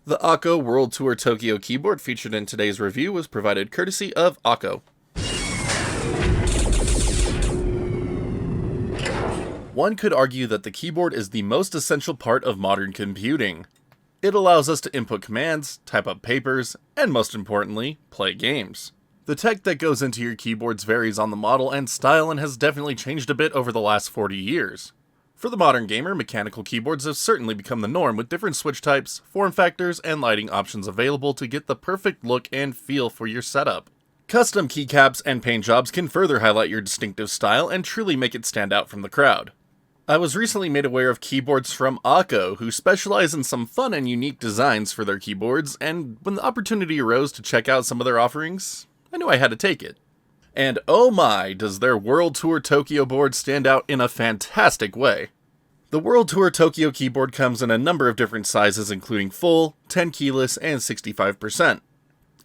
The Akko World Tour Tokyo keyboard featured in today's review was provided courtesy of Akko. One could argue that the keyboard is the most essential part of modern computing. It allows us to input commands, type up papers, and most importantly, play games. The tech that goes into your keyboards varies on the model and style and has definitely changed a bit over the last 40 years. For the modern gamer, mechanical keyboards have certainly become the norm with different switch types, form factors, and lighting options available to get the perfect look and feel for your setup. Custom keycaps and paint jobs can further highlight your distinctive style and truly make it stand out from the crowd. I was recently made aware of keyboards from Akko, who specialize in some fun and unique designs for their keyboards, and when the opportunity arose to check out some of their offerings, I knew I had to take it. And oh my, does their World Tour Tokyo board stand out in a fantastic way. The World Tour Tokyo keyboard comes in a number of different sizes including full, 10 keyless, and 65%.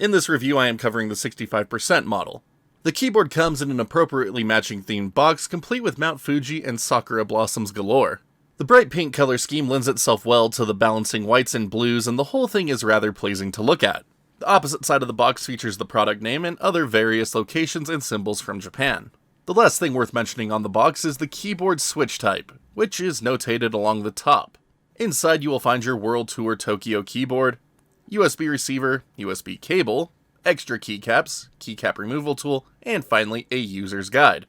In this review I am covering the 65% model. The keyboard comes in an appropriately matching themed box complete with Mount Fuji and sakura blossoms galore. The bright pink color scheme lends itself well to the balancing whites and blues, and the whole thing is rather pleasing to look at. The opposite side of the box features the product name and other various locations and symbols from Japan. The last thing worth mentioning on the box is the keyboard switch type, which is notated along the top. Inside you will find your World Tour Tokyo keyboard, USB receiver, USB cable, extra keycaps, keycap removal tool, and finally a user's guide.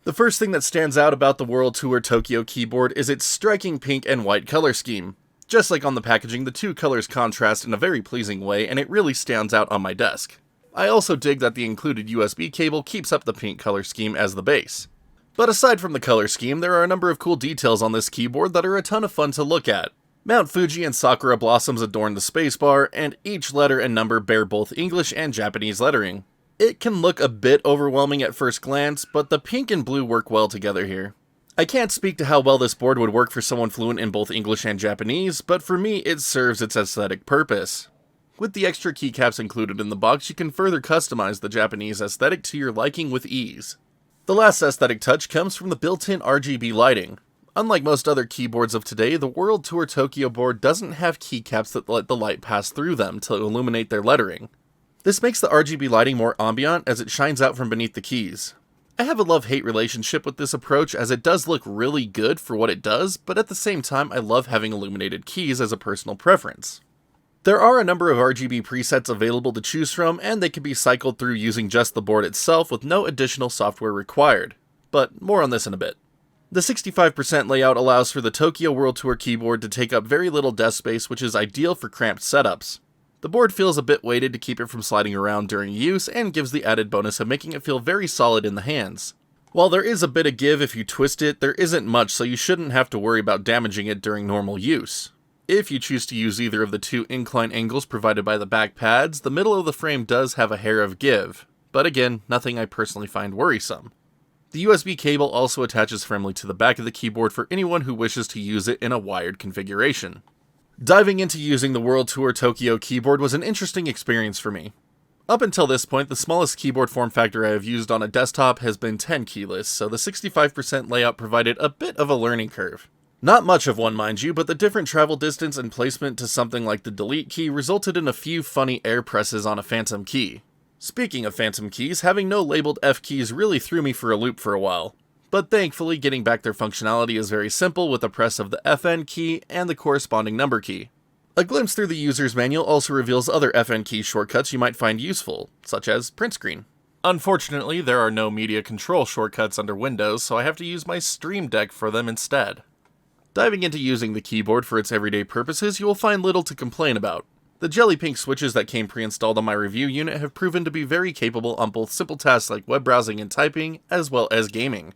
The first thing that stands out about the World Tour Tokyo keyboard is its striking pink and white color scheme. Just like on the packaging, the two colors contrast in a very pleasing way, and it really stands out on my desk. I also dig that the included USB cable keeps up the pink color scheme as the base. But aside from the color scheme, there are a number of cool details on this keyboard that are a ton of fun to look at. Mount Fuji and sakura blossoms adorn the spacebar, and each letter and number bear both English and Japanese lettering. It can look a bit overwhelming at first glance, but the pink and blue work well together here. I can't speak to how well this board would work for someone fluent in both English and Japanese, but for me it serves its aesthetic purpose. With the extra keycaps included in the box, you can further customize the Japanese aesthetic to your liking with ease. The last aesthetic touch comes from the built-in RGB lighting. Unlike most other keyboards of today, the World Tour Tokyo board doesn't have keycaps that let the light pass through them to illuminate their lettering. This makes the RGB lighting more ambient as it shines out from beneath the keys. I have a love-hate relationship with this approach as it does look really good for what it does, but at the same time I love having illuminated keys as a personal preference. There are a number of RGB presets available to choose from, and they can be cycled through using just the board itself with no additional software required. But more on this in a bit. The 65% layout allows for the Tokyo World Tour keyboard to take up very little desk space, which is ideal for cramped setups. The board feels a bit weighted to keep it from sliding around during use, and gives the added bonus of making it feel very solid in the hands. While there is a bit of give if you twist it, there isn't much, so you shouldn't have to worry about damaging it during normal use. If you choose to use either of the two incline angles provided by the back pads, the middle of the frame does have a hair of give, but again, nothing I personally find worrisome. The USB cable also attaches firmly to the back of the keyboard for anyone who wishes to use it in a wired configuration. Diving into using the World Tour Tokyo keyboard was an interesting experience for me. Up until this point, the smallest keyboard form factor I have used on a desktop has been 10 keyless, so the 65% layout provided a bit of a learning curve. Not much of one, mind you, but the different travel distance and placement to something like the delete key resulted in a few funny air presses on a phantom key. Speaking of phantom keys, having no labeled F keys really threw me for a loop for a while. But thankfully, getting back their functionality is very simple with a press of the FN key and the corresponding number key. A glimpse through the user's manual also reveals other FN key shortcuts you might find useful, such as print screen. Unfortunately, there are no media control shortcuts under Windows, so I have to use my Stream Deck for them instead. Diving into using the keyboard for its everyday purposes, you will find little to complain about. The jelly pink switches that came pre-installed on my review unit have proven to be very capable on both simple tasks like web browsing and typing, as well as gaming.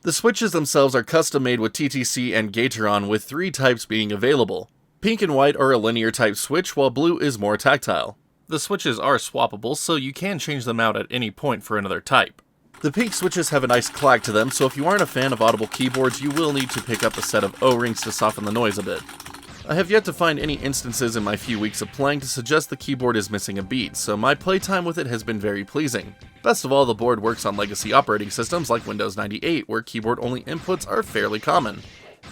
The switches themselves are custom made with TTC and Gateron, with 3 types being available. Pink and white are a linear type switch, while blue is more tactile. The switches are swappable, so you can change them out at any point for another type. The pink switches have a nice clack to them, so if you aren't a fan of audible keyboards, you will need to pick up a set of O-rings to soften the noise a bit. I have yet to find any instances in my few weeks of playing to suggest the keyboard is missing a beat, so my playtime with it has been very pleasing. Best of all, the board works on legacy operating systems like Windows 98, where keyboard-only inputs are fairly common.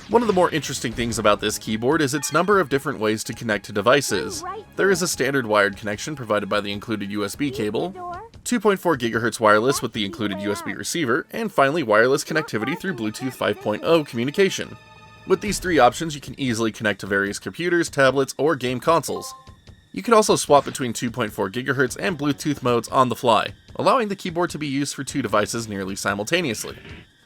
One of the more interesting things about this keyboard is its number of different ways to connect to devices. There is a standard wired connection provided by the included USB cable, 2.4 GHz wireless with the included USB receiver, and finally wireless connectivity through Bluetooth 5.0 communication. With these three options, you can easily connect to various computers, tablets, or game consoles. You can also swap between 2.4 GHz and Bluetooth modes on the fly, allowing the keyboard to be used for two devices nearly simultaneously.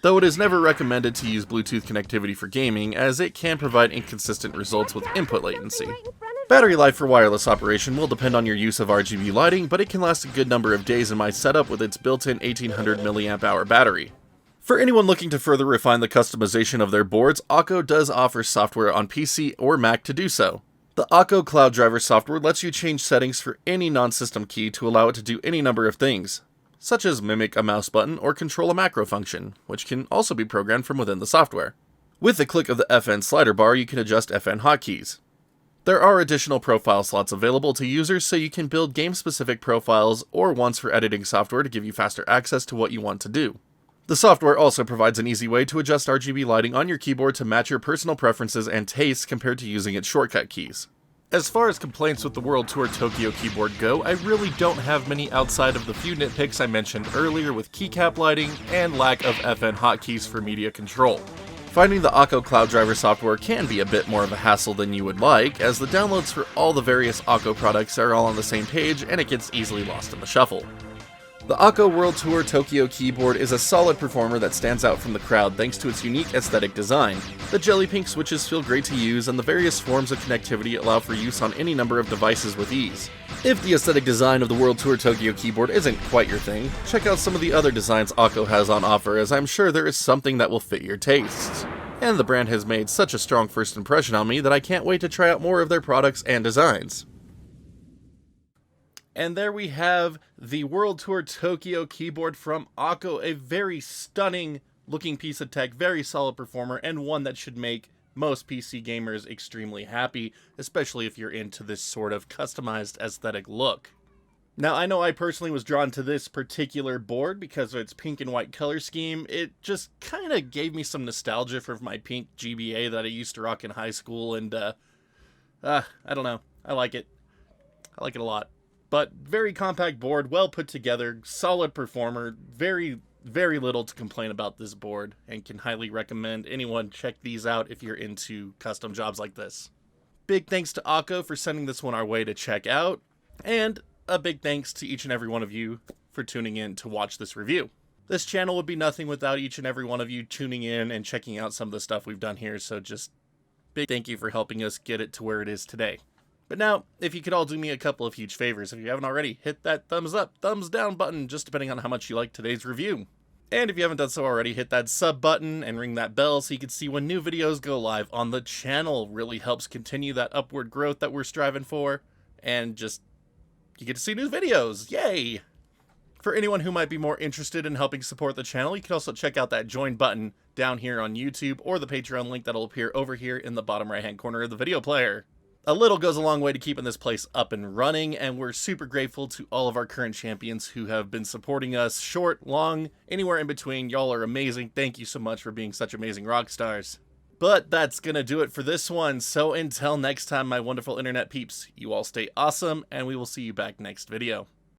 Though it is never recommended to use Bluetooth connectivity for gaming, as it can provide inconsistent results with input latency. Battery life for wireless operation will depend on your use of RGB lighting, but it can last a good number of days in my setup with its built-in 1800 mAh battery. For anyone looking to further refine the customization of their boards, Akko does offer software on PC or Mac to do so. The Akko Cloud Driver software lets you change settings for any non-system key to allow it to do any number of things, such as mimic a mouse button or control a macro function, which can also be programmed from within the software. With the click of the FN slider bar, you can adjust FN hotkeys. There are additional profile slots available to users, so you can build game-specific profiles or ones for editing software to give you faster access to what you want to do. The software also provides an easy way to adjust RGB lighting on your keyboard to match your personal preferences and tastes compared to using its shortcut keys. As far as complaints with the World Tour Tokyo keyboard go, I really don't have many outside of the few nitpicks I mentioned earlier with keycap lighting and lack of FN hotkeys for media control. Finding the Akko Cloud Driver software can be a bit more of a hassle than you would like, as the downloads for all the various Akko products are all on the same page and it gets easily lost in the shuffle. The Akko World Tour Tokyo keyboard is a solid performer that stands out from the crowd thanks to its unique aesthetic design. The jelly pink switches feel great to use, and the various forms of connectivity allow for use on any number of devices with ease. If the aesthetic design of the World Tour Tokyo keyboard isn't quite your thing, check out some of the other designs Akko has on offer, as I'm sure there is something that will fit your tastes. And the brand has made such a strong first impression on me that I can't wait to try out more of their products and designs. And there we have the World Tour Tokyo keyboard from Akko, a very stunning looking piece of tech, very solid performer, and one that should make most PC gamers extremely happy, especially if you're into this sort of customized aesthetic look. Now, I know I personally was drawn to this particular board because of its pink and white color scheme. It just kind of gave me some nostalgia for my pink GBA that I used to rock in high school, and I don't know, I like it. I like it a lot. But very compact board, well put together, solid performer, very little to complain about this board, and can highly recommend anyone check these out if you're into custom jobs like this. Big thanks to Akko for sending this one our way to check out, and a big thanks to each and every one of you for tuning in to watch this review. This channel would be nothing without each and every one of you tuning in and checking out some of the stuff we've done here, so just big thank you for helping us get it to where it is today. But now, if you could all do me a couple of huge favors, if you haven't already, hit that thumbs up, thumbs down button, just depending on how much you like today's review. And if you haven't done so already, hit that sub button and ring that bell so you can see when new videos go live on the channel. Really helps continue that upward growth that we're striving for, and just, you get to see new videos, yay! For anyone who might be more interested in helping support the channel, you can also check out that join button down here on YouTube, or the Patreon link that'll appear over here in the bottom right hand corner of the video player. A little goes a long way to keeping this place up and running, and we're super grateful to all of our current champions who have been supporting us, short, long, anywhere in between. Y'all are amazing. Thank you so much for being such amazing rock stars. But that's gonna do it for this one, so until next time, my wonderful internet peeps, you all stay awesome, and we will see you back next video.